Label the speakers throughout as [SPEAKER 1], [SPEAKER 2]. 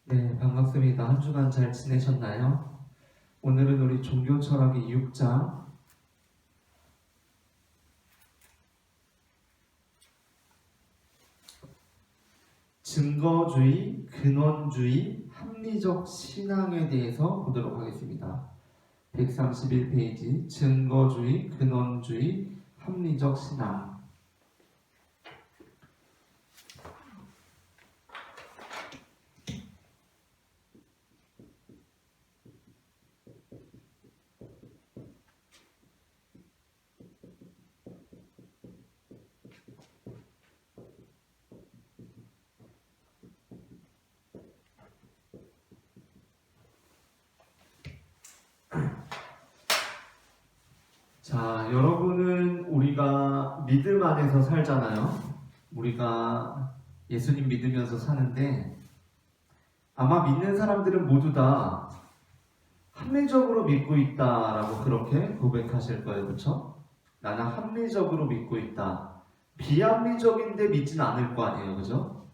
[SPEAKER 1] 네, 반갑습니다. 한 주간 잘 지내셨나요? 오늘은 우리 종교 철학의 6장 증거주의, 근원주의, 합리적 신앙에 대해서 보도록 하겠습니다. 131페이지 증거주의, 근원주의, 합리적 신앙. 자, 여러분은 우리가 믿음 안에서 살잖아요. 우리가 예수님 믿으면서 사는데 아마 믿는 사람들은 모두 다 합리적으로 믿고 있다라고 그렇게 고백하실 거예요. 그렇죠? 나는 합리적으로 믿고 있다. 비합리적인데 믿진 않을 거 아니에요. 그죠?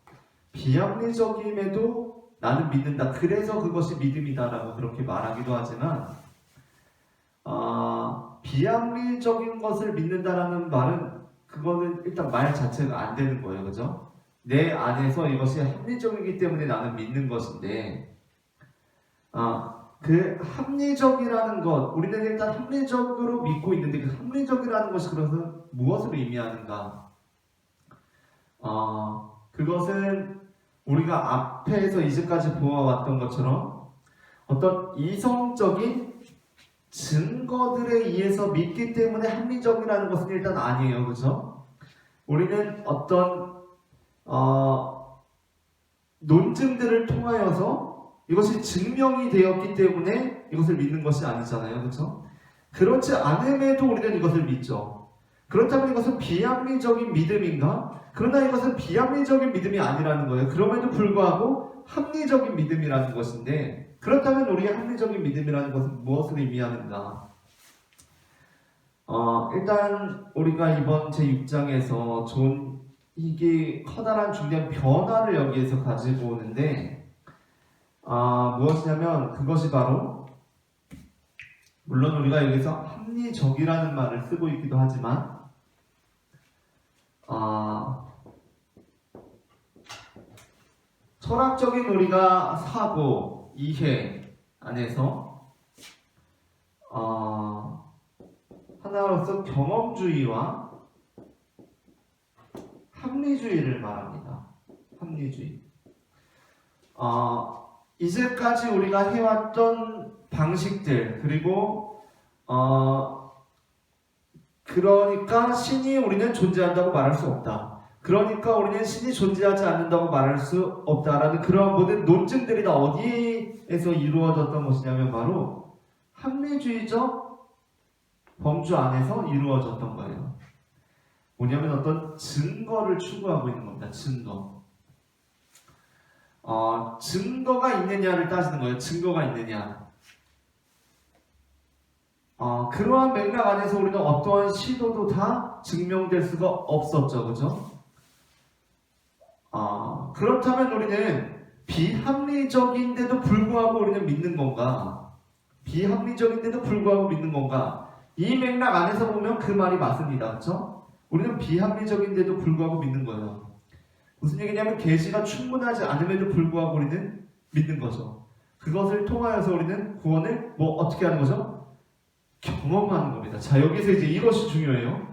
[SPEAKER 1] 비합리적임에도 나는 믿는다. 그래서 그것이 믿음이다라고 그렇게 말하기도 하지만 비합리적인 것을 믿는다라는 말은 그거는 일단 말 자체가 안 되는 거예요. 그죠? 내 안에서 이것이 합리적이기 때문에 나는 믿는 것인데 그 합리적이라는 것, 우리는 일단 합리적으로 믿고 있는데 그 합리적이라는 것이 그것은 무엇을 의미하는가? 그것은 우리가 앞에서 이제까지 보아왔던 것처럼 어떤 이성적인 증거들에 의해서 믿기 때문에 합리적이라는 것은 일단 아니에요. 그죠? 우리는 어떤 논증들을 통하여서 이것이 증명이 되었기 때문에 이것을 믿는 것이 아니잖아요. 그렇죠? 그렇지 않음에도 우리는 이것을 믿죠. 그렇다면 이것은 비합리적인 믿음인가? 그러나 이것은 비합리적인 믿음이 아니라는 거예요. 그럼에도 불구하고 합리적인 믿음이라는 것인데, 그렇다면 우리의 합리적인 믿음이라는 것은 무엇을 의미하는가? 일단 우리가 이번 제6장에서 이게 커다란 중대한 변화를 여기에서 가지고 오는데 무엇이냐면 그것이 바로, 물론 우리가 여기서 합리적이라는 말을 쓰고 있기도 하지만 철학적인 우리가 사고 이해 안에서 하나로서 경험주의와 합리주의를 말합니다. 합리주의. 이제까지 우리가 해왔던 방식들, 그리고 그러니까 신이 우리는 존재한다고 말할 수 없다. 그러니까 우리는 신이 존재하지 않는다고 말할 수 없다라는 그런 모든 논증들이 다 어디에서 이루어졌던 것이냐면 바로 합리주의적 범주 안에서 이루어졌던 거예요. 뭐냐면 어떤 증거를 추구하고 있는 겁니다. 증거. 증거가 있느냐를 따지는 거예요. 증거가 있느냐. 그러한 맥락 안에서 우리는 어떠한 시도도 다 증명될 수가 없었죠. 그죠? 그렇다면 우리는 비합리적인데도 불구하고 우리는 믿는 건가? 비합리적인데도 불구하고 믿는 건가? 이 맥락 안에서 보면 그 말이 맞습니다. 그렇죠? 우리는 비합리적인데도 불구하고 믿는 거예요. 무슨 얘기냐면 계시가 충분하지 않음에도 불구하고 우리는 믿는 거죠. 그것을 통하여서 우리는 구원을 어떻게 하는 거죠? 경험하는 겁니다. 자, 여기서 이제 이것이 중요해요.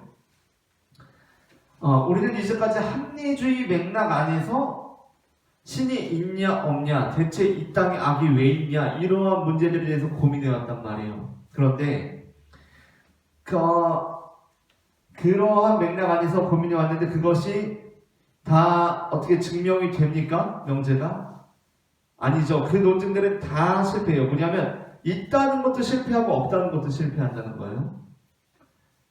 [SPEAKER 1] 우리는 이제까지 합리주의 맥락 안에서 신이 있냐 없냐, 대체 이 땅에 악이 왜 있냐, 이러한 문제들에 대해서 고민해왔단 말이에요. 그런데 그러한 맥락 안에서 고민해왔는데 그것이 다 어떻게 증명이 됩니까? 명제가? 아니죠. 그 논증들은 다 실패해요. 뭐냐면 있다는 것도 실패하고 없다는 것도 실패한다는 거예요.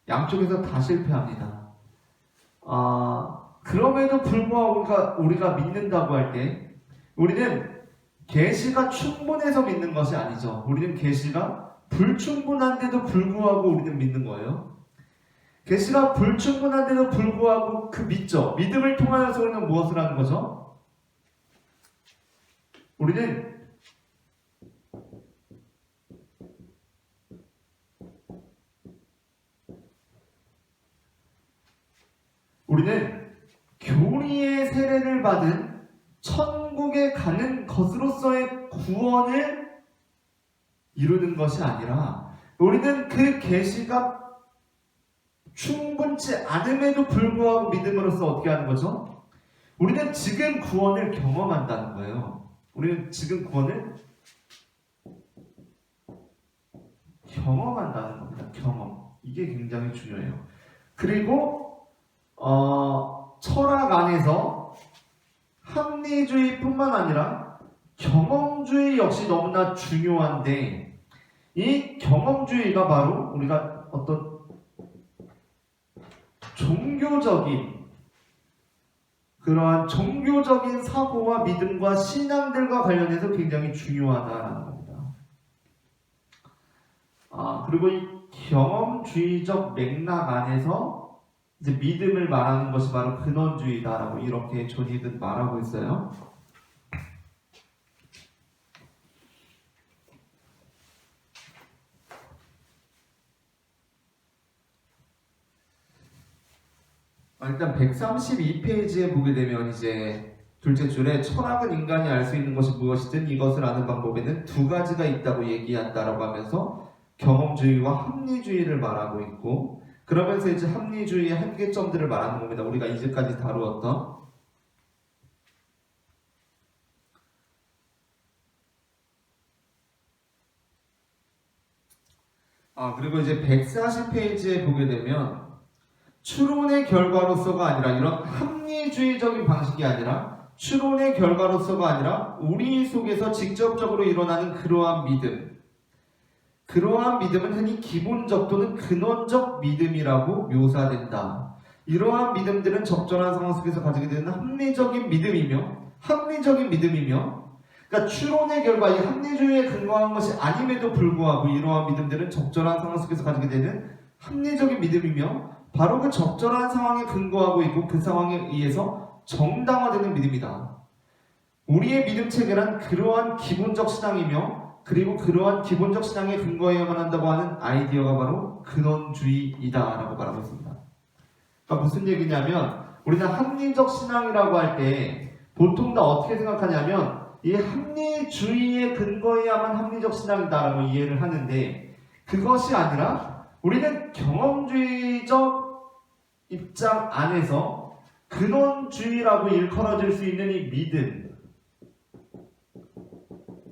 [SPEAKER 1] 양쪽에서 다 실패합니다. 그럼에도 불구하고 우리가 믿는다고 할 때 우리는 계시가 충분해서 믿는 것이 아니죠. 우리는 계시가 불충분한데도 불구하고 우리는 믿는 거예요. 계시가 불충분한데도 불구하고 믿죠. 믿음을 통하여서 우리는 무엇을 하는 거죠? 우리는 교리의 세례를 받은 천국에 가는 것으로서의 구원을 이루는 것이 아니라 우리는 그 계시가 충분치 않음에도 불구하고 믿음으로써 어떻게 하는 거죠? 우리는 지금 구원을 경험한다는 거예요. 우리는 지금 구원을 경험한다는 겁니다. 경험. 이게 굉장히 중요해요. 그리고 철학 안에서 합리주의뿐만 아니라 경험주의 역시 너무나 중요한데 이 경험주의가 바로 우리가 어떤 그러한 종교적인 사고와 믿음과 신앙들과 관련해서 굉장히 중요하다라는 겁니다. 그리고 이 경험주의적 맥락 안에서 이제 믿음을 말하는 것이 바로 근원주의다라고 이렇게 존 이든 말하고 있어요. 일단 132페이지에 보게 되면 이제 둘째 줄에 철학은 인간이 알 수 있는 것이 무엇이든 이것을 아는 방법에는 두 가지가 있다고 얘기한다라고 하면서 경험주의와 합리주의를 말하고 있고 그러면서 이제 합리주의의 한계점들을 말하는 겁니다. 우리가 이제까지 다루었던 그리고 이제 140페이지에 보게 되면 추론의 결과로서가 아니라 이런 합리주의적인 방식이 아니라 추론의 결과로서가 아니라 우리 속에서 직접적으로 일어나는 그러한 믿음은 흔히 기본적 또는 근원적 믿음이라고 묘사된다. 이러한 믿음들은 적절한 상황 속에서 가지게 되는 합리적인 믿음이며 그러니까 추론의 결과, 이 합리주의에 근거한 것이 아님에도 불구하고 이러한 믿음들은 적절한 상황 속에서 가지게 되는 합리적인 믿음이며 바로 그 적절한 상황에 근거하고 있고 그 상황에 의해서 정당화되는 믿음이다. 우리의 믿음 체계란 그러한 기본적 신앙이며 그리고 그러한 기본적 신앙에 근거해야만 한다고 하는 아이디어가 바로 근원주의이다라고 말하고 있습니다. 그러니까 무슨 얘기냐면 우리는 합리적 신앙이라고 할 때 보통 다 어떻게 생각하냐면 이 합리주의에 근거해야만 합리적 신앙이다라고 이해를 하는데 그것이 아니라 우리는 경험주의적 입장 안에서 근원주의라고 일컬어질 수 있는 이 믿음,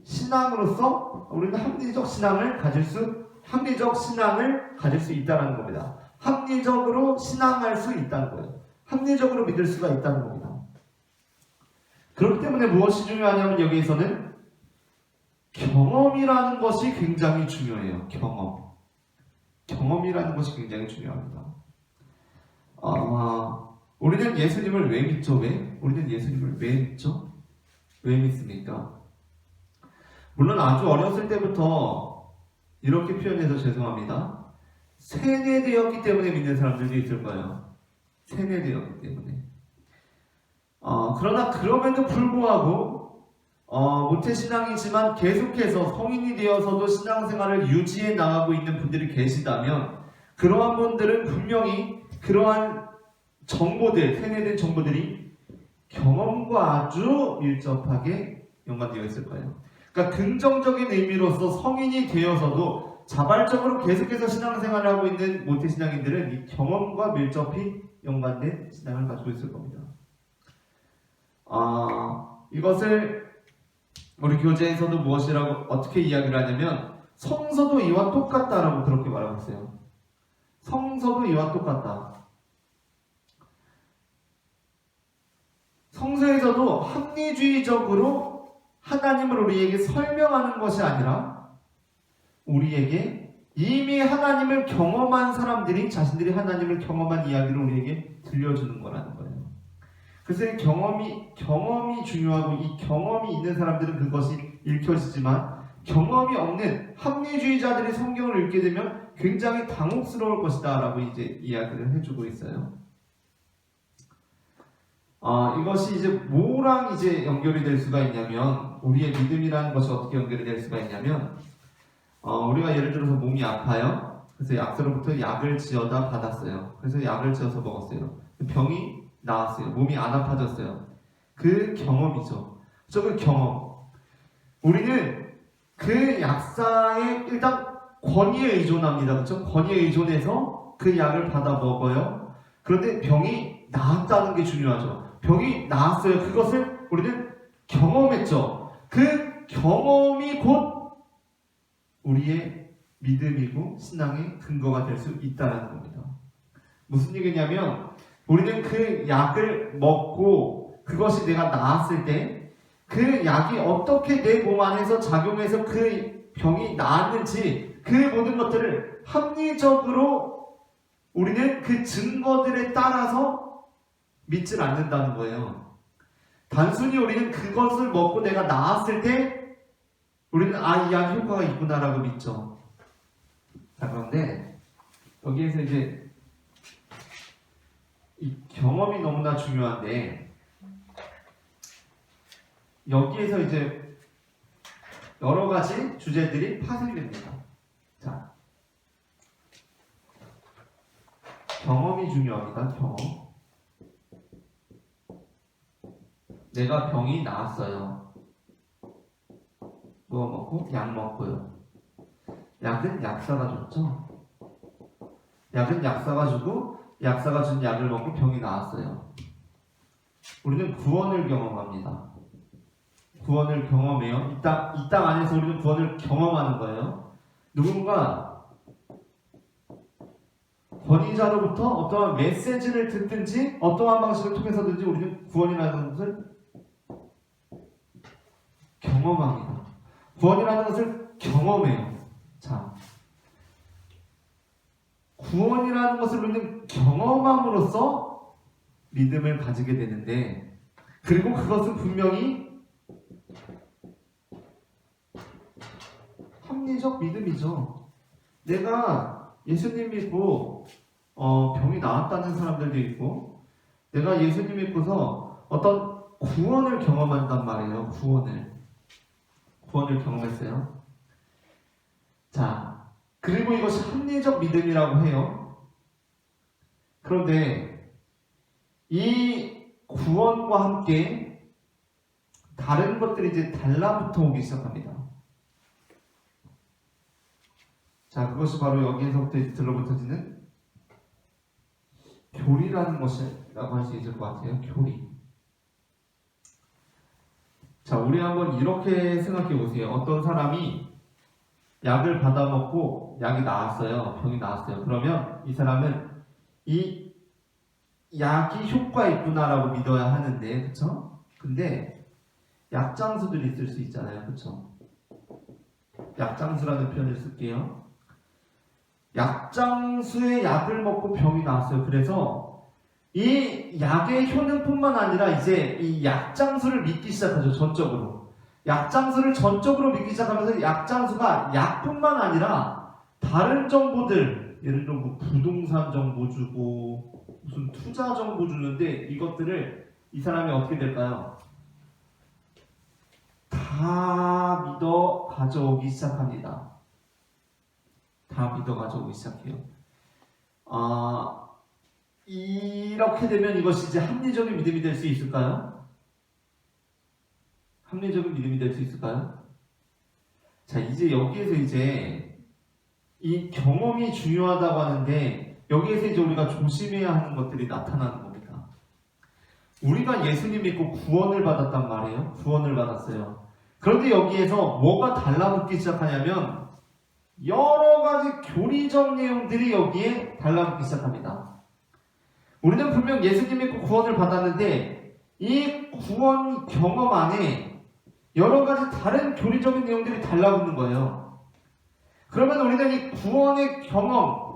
[SPEAKER 1] 신앙으로서 우리는 합리적 신앙을 가질 수 있다는 겁니다. 합리적으로 신앙할 수 있다는 거예요. 합리적으로 믿을 수가 있다는 겁니다. 그렇기 때문에 무엇이 중요하냐면 여기에서는 경험이라는 것이 굉장히 중요해요. 경험이라는 것이 굉장히 중요합니다. 우리는 예수님을 왜 믿죠? 우리는 예수님을 왜 믿죠? 왜 믿습니까? 물론 아주 어렸을 때부터 이렇게 표현해서 죄송합니다. 세뇌되었기 때문에 믿는 사람들도 있을 거예요. 세뇌되었기 때문에. 그러나 그럼에도 불구하고 모태신앙이지만 계속해서 성인이 되어서도 신앙생활을 유지해 나가고 있는 분들이 계시다면 그러한 분들은 분명히 그러한 정보들, 세뇌된 정보들이 경험과 아주 밀접하게 연관되어 있을 거예요. 그러니까 긍정적인 의미로서 성인이 되어서도 자발적으로 계속해서 신앙생활을 하고 있는 모태신앙인들은 이 경험과 밀접히 연관된 신앙을 가지고 있을 겁니다. 이것을 우리 교재에서도 어떻게 이야기를 하냐면 성서도 이와 똑같다라고 그렇게 말하고 있어요. 성서도 이와 똑같다. 성서에서도 합리주의적으로 하나님을 우리에게 설명하는 것이 아니라 우리에게 이미 하나님을 경험한 사람들이 자신들이 하나님을 경험한 이야기를 우리에게 들려주는 거라는 거예요. 그래서 이 경험이 중요하고 이 경험이 있는 사람들은 그것이 읽혀지지만 경험이 없는 합리주의자들이 성경을 읽게 되면 굉장히 당혹스러울 것이다 라고 이제 이야기를 해주고 있어요. 이것이 이제 뭐랑 이제 연결이 될 수가 있냐면, 우리의 믿음이라는 것이 어떻게 연결이 될 수가 있냐면, 우리가 예를 들어서 몸이 아파요. 그래서 약사로부터 약을 지어다 받았어요. 그래서 약을 지어서 먹었어요. 병이 나았어요. 몸이 안 아파졌어요. 그 경험이죠. 그 경험. 우리는 그 약사의 일단 권위에 의존합니다. 그렇죠? 권위에 의존해서 그 약을 받아 먹어요. 그런데 병이 나았다는 게 중요하죠. 병이 나았어요. 그것을 우리는 경험했죠. 그 경험이 곧 우리의 믿음이고 신앙의 근거가 될 수 있다는 겁니다. 무슨 얘기냐면 우리는 그 약을 먹고 그것이 내가 나았을 때 그 약이 어떻게 내 몸 안에서 작용해서 그 병이 나았는지 그 모든 것들을 합리적으로 우리는 그 증거들에 따라서 믿질 않는다는 거예요. 단순히 우리는 그것을 먹고 내가 나았을 때 우리는 이 약 효과가 있구나라고 믿죠. 자, 그런데 여기에서 이제 이 경험이 너무나 중요한데 여기에서 이제 여러 가지 주제들이 파생됩니다. 자, 경험이 중요합니다. 경험. 내가 병이 나았어요. 뭐 먹고? 약 먹고요. 약은 약사가 줬죠. 약은 약사가 주고 약사가 준 약을 먹고 병이 나았어요. 우리는 구원을 경험합니다. 구원을 경험해요. 이 땅 안에서 우리는 구원을 경험하는 거예요. 누군가 권위자로부터 어떠한 메시지를 듣든지 어떠한 방식을 통해서든지 우리는 구원이라는 것을 경험합니다. 구원이라는 것을 경험해요. 자, 구원이라는 것을 우리는 경험함으로써 믿음을 가지게 되는데, 그리고 그것은 분명히 합리적 믿음이죠. 내가 예수님 믿고 병이 나았다는 사람들도 있고, 내가 예수님 믿고서 어떤 구원을 경험한단 말이에요. 구원을 경험했어요. 자, 그리고 이것이 합리적 믿음이라고 해요. 그런데 이 구원과 함께 다른 것들이 이제 달라붙어 오기 시작합니다. 자, 그것이 바로 여기에서부터 이제 들러붙어지는 교리라는 것이라고 할 수 있을 것 같아요. 교리. 자, 우리 한번 이렇게 생각해 보세요. 어떤 사람이 약을 받아먹고 약이 나았어요. 병이 나았어요. 그러면 이 사람은 이 약이 효과 있구나라고 믿어야 하는데, 그쵸? 근데 약장수들이 있을 수 있잖아요. 그쵸? 약장수라는 표현을 쓸게요. 약장수의 약을 먹고 병이 나왔어요. 그래서 이 약의 효능뿐만 아니라 이제 이 약장수를 믿기 시작하죠. 전적으로. 약장수를 전적으로 믿기 시작하면서 약장수가 약뿐만 아니라 다른 정보들, 예를 들어 뭐 부동산 정보 주고 무슨 투자 정보 주는데, 이것들을 이 사람이 어떻게 될까요? 다 믿어 가져오기 시작합니다. 다 믿어 가져오기 시작해요. 이렇게 되면 이것이 이제 합리적인 믿음이 될 수 있을까요? 합리적인 믿음이 될 수 있을까요? 자, 이제 여기에서 이제 이 경험이 중요하다고 하는데, 여기에서 이제 우리가 조심해야 하는 것들이 나타나는 겁니다. 우리가 예수님 믿고 구원을 받았단 말이에요. 구원을 받았어요. 그런데 여기에서 뭐가 달라붙기 시작하냐면 여러 가지 교리적 내용들이 여기에 달라붙기 시작합니다. 우리는 분명 예수님 믿고 구원을 받았는데 이 구원 경험 안에 여러 가지 다른 교리적인 내용들이 달라붙는 거예요. 그러면 우리는 이 구원의 경험,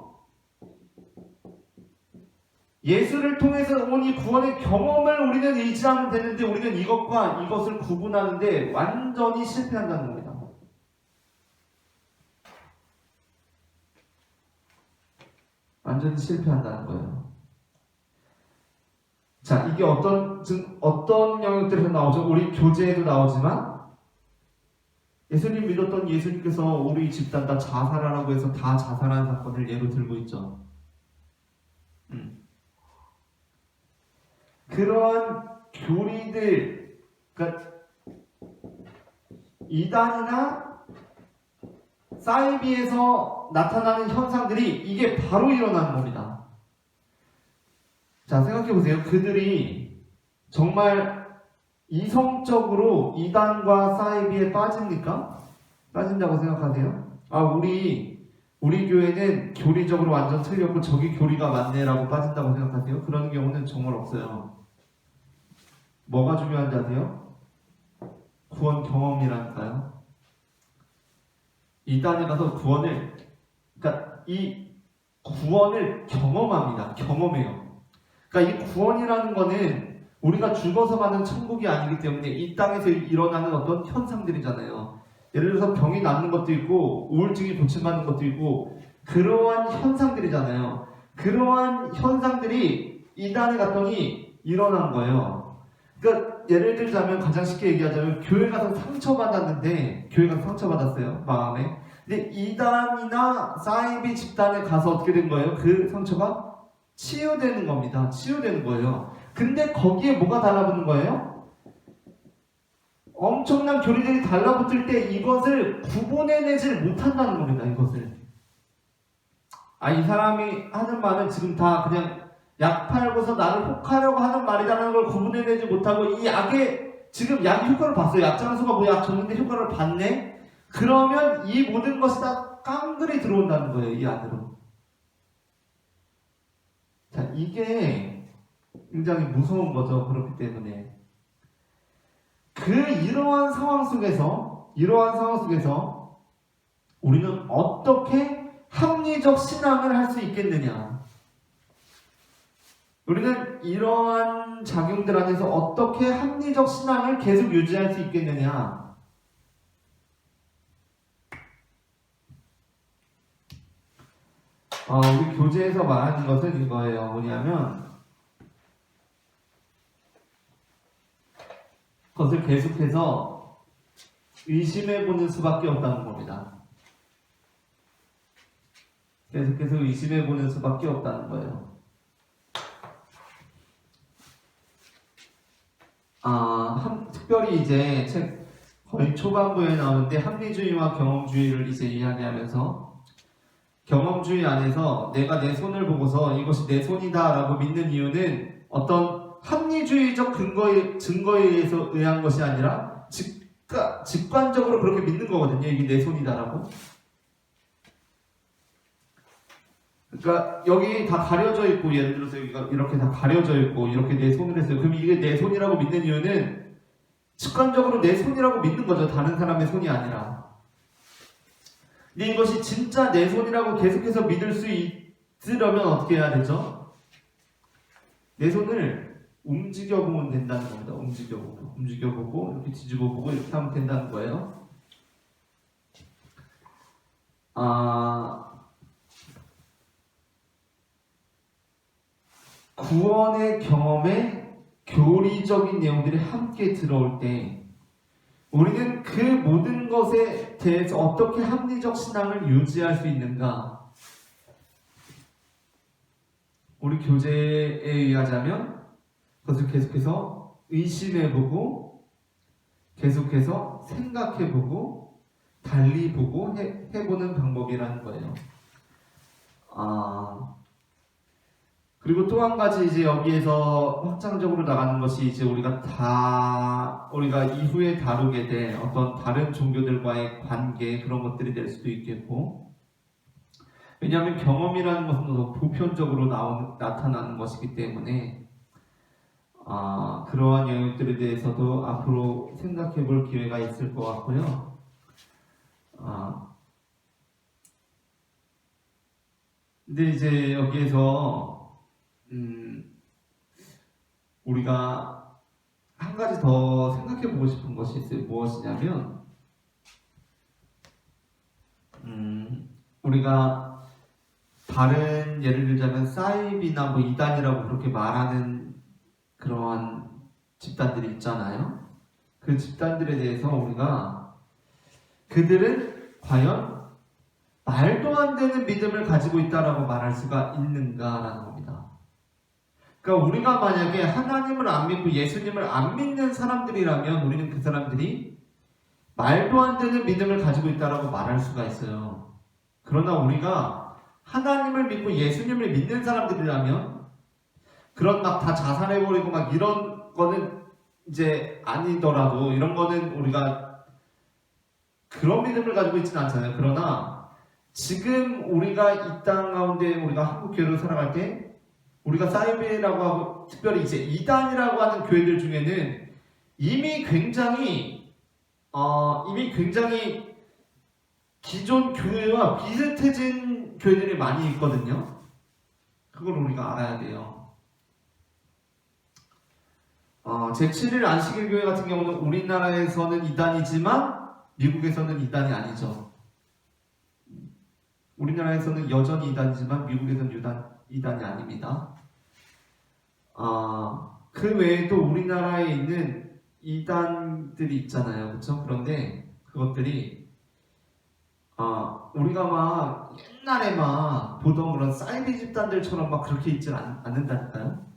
[SPEAKER 1] 예수를 통해서 온 이 구원의 경험을 우리는 의지하면 되는데, 우리는 이것과 이것을 구분하는데 완전히 실패한다는 겁니다. 완전히 실패한다는 거예요. 자, 이게 어떤 영역들에서 나오죠? 우리 교재에도 나오지만 예수님 믿었던 예수님께서 우리 집단 다 자살하라고 해서 다 자살한 사건을 예로 들고 있죠. 그러한 교리들, 그러니까 이단이나 사이비에서 나타나는 현상들이 이게 바로 일어나는 겁니다. 자, 생각해보세요. 그들이 정말 이성적으로 이단과 사이비에 빠집니까? 빠진다고 생각하세요? 우리 교회는 교리적으로 완전 틀렸고 저기 교리가 맞네라고 빠진다고 생각하세요? 그런 경우는 정말 없어요. 뭐가 중요한지 아세요? 구원 경험이라니까요. 이단에 가서 그러니까 이 구원을 경험합니다. 경험해요. 그러니까 이 구원이라는 거는 우리가 죽어서 가는 천국이 아니기 때문에 이 땅에서 일어나는 어떤 현상들이잖아요. 예를 들어서 병이 낫는 것도 있고 우울증이 고침받는 것도 있고 그러한 현상들이잖아요. 그러한 현상들이 이단에 갔더니 일어난 거예요. 그러니까 예를 들자면 가장 쉽게 얘기하자면 교회 가서 상처받았는데 교회 가서 상처받았어요. 마음에. 근데 이단이나 사이비 집단에 가서 어떻게 된 거예요? 그 상처가 치유되는 겁니다. 치유되는 거예요. 근데 거기에 뭐가 달라붙는 거예요? 엄청난 교리들이 달라붙을 때 이것을 구분해내질 못한다는 겁니다. 이것을. 이 사람이 하는 말은 지금 다 그냥 약 팔고서 나를 혹하려고 하는 말이라는 걸 구분해내지 못하고 이 약에 지금 약 효과를 봤어요. 약장수가 뭐 약 줬는데 효과를 봤네? 그러면 이 모든 것이 다 깡그리 들어온다는 거예요. 이 안으로. 자, 이게 굉장히 무서운 거죠. 그렇기 때문에. 이러한 상황 속에서 우리는 어떻게 합리적 신앙을 할 수 있겠느냐? 우리는 이러한 작용들 안에서 어떻게 합리적 신앙을 계속 유지할 수 있겠느냐? 우리 교재에서 말하는 것은 이거예요. 뭐냐면 그것을 계속해서 의심해보는 수밖에 없다는 겁니다. 계속해서 의심해보는 수밖에 없다는 거예요. 특별히 이제 책 거의 초반부에 나오는데 합리주의와 경험주의를 이제 이야기하면서 경험주의 안에서 내가 내 손을 보고서 이것이 내 손이다라고 믿는 이유는 어떤 합리주의적 증거에 의한 것이 아니라 직관적으로 그렇게 믿는 거거든요. 이게 내 손이다라고. 그러니까 여기 다 가려져 있고 예를 들어서 여기가 이렇게 다 가려져 있고 이렇게 내 손을 했어요. 그럼 이게 내 손이라고 믿는 이유는 직관적으로 내 손이라고 믿는 거죠. 다른 사람의 손이 아니라. 근데 이것이 진짜 내 손이라고 계속해서 믿을 수 있으려면 어떻게 해야 되죠? 내 손을 움직여보면 된다는 겁니다. 움직여보고 이렇게 뒤집어보고 이렇게 하면 된다는 거예요. 구원의 경험에 교리적인 내용들이 함께 들어올 때 우리는 그 모든 것에 대해서 어떻게 합리적 신앙을 유지할 수 있는가? 우리 교재에 의하자면 그것을 계속해서 의심해보고 계속해서 생각해보고 달리 보고 해보는 방법이라는 거예요. 그리고 또 한 가지 이제 여기에서 확장적으로 나가는 것이 이제 우리가 이후에 다루게 될 어떤 다른 종교들과의 관계 그런 것들이 될 수도 있겠고, 왜냐하면 경험이라는 것은 더 보편적으로 나타나는 것이기 때문에 그러한 영역들에 대해서도 앞으로 생각해 볼 기회가 있을 것 같고요. 근데 이제 여기에서 우리가 한 가지 더 생각해 보고 싶은 것이 있어요. 무엇이냐면 우리가 다른 예를 들자면 사이비나 뭐 이단이라고 그렇게 말하는 그러한 집단들이 있잖아요. 그 집단들에 대해서 우리가 그들은 과연 말도 안 되는 믿음을 가지고 있다라고 말할 수가 있는가라는 겁니다. 그러니까 우리가 만약에 하나님을 안 믿고 예수님을 안 믿는 사람들이라면 우리는 그 사람들이 말도 안 되는 믿음을 가지고 있다라고 말할 수가 있어요. 그러나 우리가 하나님을 믿고 예수님을 믿는 사람들이라면 그런 막 다 자살해버리고 막 이런 거는 이제 아니더라도 이런 거는 우리가 그런 믿음을 가지고 있지는 않잖아요. 그러나 지금 우리가 이 땅 가운데 우리가 한국 교회로 살아갈 때 우리가 사이비라고 하고 특별히 이제 이단이라고 하는 교회들 중에는 이미 굉장히 기존 교회와 비슷해진 교회들이 많이 있거든요. 그걸 우리가 알아야 돼요. 제7일 안식일 교회 같은 경우는 우리나라에서는 이단이지만 미국에서는 이단이 아니죠. 우리나라에서는 여전히 이단이지만 미국에서는 이단이 아닙니다. 그 외에도 우리나라에 있는 이단들이 있잖아요. 그렇죠? 그런데 그것들이 우리가 막 옛날에 막 보던 그런 사이비 집단들처럼 막 그렇게 있지 않는다니까요.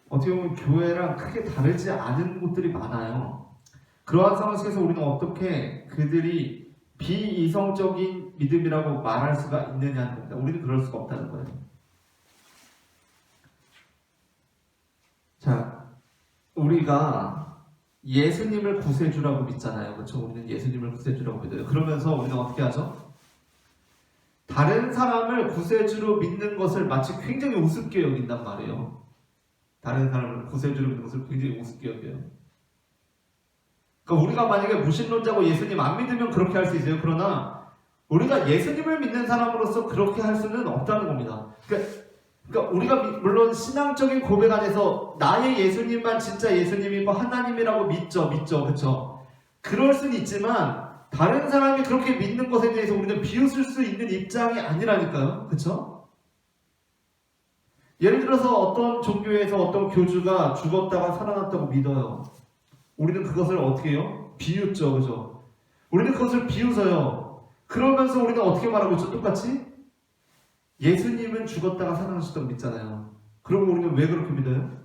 [SPEAKER 1] 어떻게 보면 교회랑 크게 다르지 않은 곳들이 많아요. 그러한 상황 속에서 우리는 어떻게 그들이 비이성적인 믿음이라고 말할 수가 있느냐는 겁니다. 우리는 그럴 수가 없다는 거예요. 자, 우리가 예수님을 구세주라고 믿잖아요. 그렇죠? 우리는 예수님을 구세주라고 믿어요. 그러면서 우리는 어떻게 하죠? 다른 사람을 구세주로 믿는 것을 마치 굉장히 우습게 여긴단 말이에요. 다른 사람을 구세주로 믿는 것을 굉장히 우습게 여겨요. 그러니까 우리가 만약에 무신론자고 예수님 안 믿으면 그렇게 할 수 있어요. 그러나 우리가 예수님을 믿는 사람으로서 그렇게 할 수는 없다는 겁니다. 그러니까 우리가 물론 신앙적인 고백 안에서 나의 예수님만 진짜 예수님이고 하나님이라고 믿죠, 그렇죠? 그럴 수는 있지만 다른 사람이 그렇게 믿는 것에 대해서 우리는 비웃을 수 있는 입장이 아니라니까요, 그렇죠? 예를 들어서 어떤 종교에서 어떤 교주가 죽었다가 살아났다고 믿어요. 우리는 그것을 어떻게 해요? 비웃죠, 그죠? 우리는 그것을 비웃어요. 그러면서 우리는 어떻게 말하고 있죠? 똑같이? 예수님은 죽었다가 살아나셨다고 믿잖아요. 그럼 우리는 왜 그렇게 믿어요?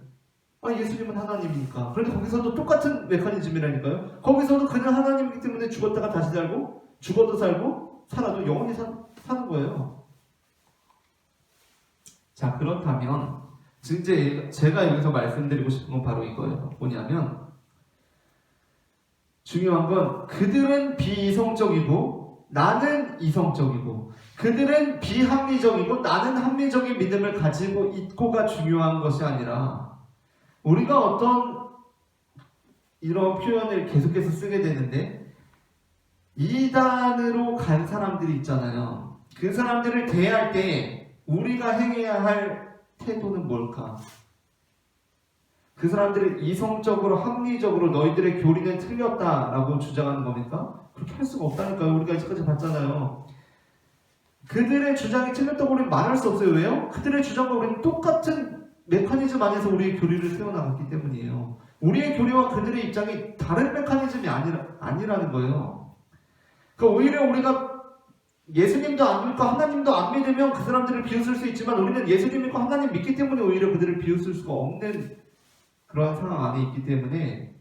[SPEAKER 1] 예수님은 하나님이니까. 그런데 거기서도 똑같은 메커니즘이라니까요. 거기서도 그냥 하나님이기 때문에 죽었다가 다시 살고, 죽어도 살고, 살아도 영원히 사는 거예요. 자, 그렇다면 이제 제가 여기서 말씀드리고 싶은 건 바로 이거예요. 뭐냐면 중요한 건 그들은 비이성적이고 나는 이성적이고 그들은 비합리적이고 나는 합리적인 믿음을 가지고 있고가 중요한 것이 아니라 우리가 어떤 이런 표현을 계속해서 쓰게 되는데 이단으로 간 사람들이 있잖아요. 그 사람들을 대할 때 우리가 행해야 할 태도는 뭘까? 그 사람들은 이성적으로 합리적으로 너희들의 교리는 틀렸다라고 주장하는 겁니까? 그렇게 할 수가 없다니까요. 우리가 이제까지 봤잖아요. 그들의 주장이 틀렸다고 우리는 말할 수 없어요. 왜요? 그들의 주장과 우리는 똑같은 메커니즘 안에서 우리의 교리를 세워나갔기 때문이에요. 우리의 교리와 그들의 입장이 다른 메커니즘이 아니라는 거예요. 그러니까 오히려 우리가 예수님도 안 믿고 하나님도 안 믿으면 그 사람들을 비웃을 수 있지만 우리는 예수님 믿고 하나님 믿기 때문에 오히려 그들을 비웃을 수가 없는 그러한 상황 안에 있기 때문에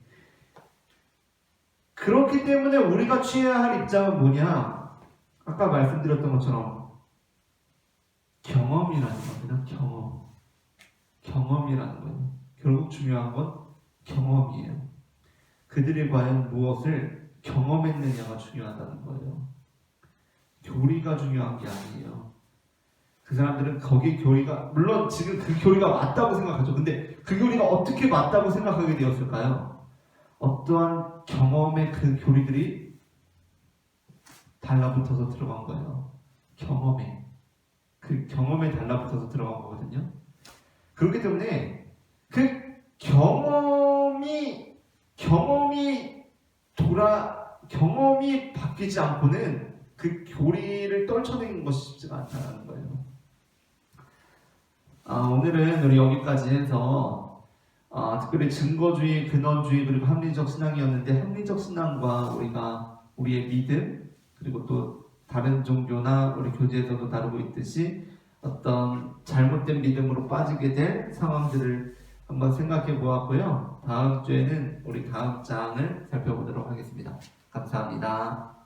[SPEAKER 1] 그렇기 때문에 우리가 취해야 할 입장은 뭐냐? 아까 말씀드렸던 것처럼 경험이라는 겁니다. 경험이라는 거예요. 결국 중요한 건 경험이에요. 그들이 과연 무엇을 경험했느냐가 중요하다는 거예요. 교리가 중요한 게 아니에요. 그 사람들은 거기 교리가 물론 지금 그 교리가 맞다고 생각하죠. 근데 그 교리가 어떻게 맞다고 생각하게 되었을까요? 어떠한 경험의 그 교리들이 달라붙어서 들어간 거예요. 그 경험에 달라붙어서 들어간 거거든요. 그렇기 때문에 그 경험이 바뀌지 않고는 그 교리를 떨쳐내는 것이 쉽지가 않다는 거예요. 오늘은 우리 여기까지 해서 특별히 증거주의, 근원주의 그리고 합리적 신앙이었는데 합리적 신앙과 우리의 믿음 그리고 또 다른 종교나 우리 교제에서도 다루고 있듯이 어떤 잘못된 믿음으로 빠지게 될 상황들을 한번 생각해 보았고요. 다음 주에는 우리 다음 장을 살펴보도록 하겠습니다. 감사합니다.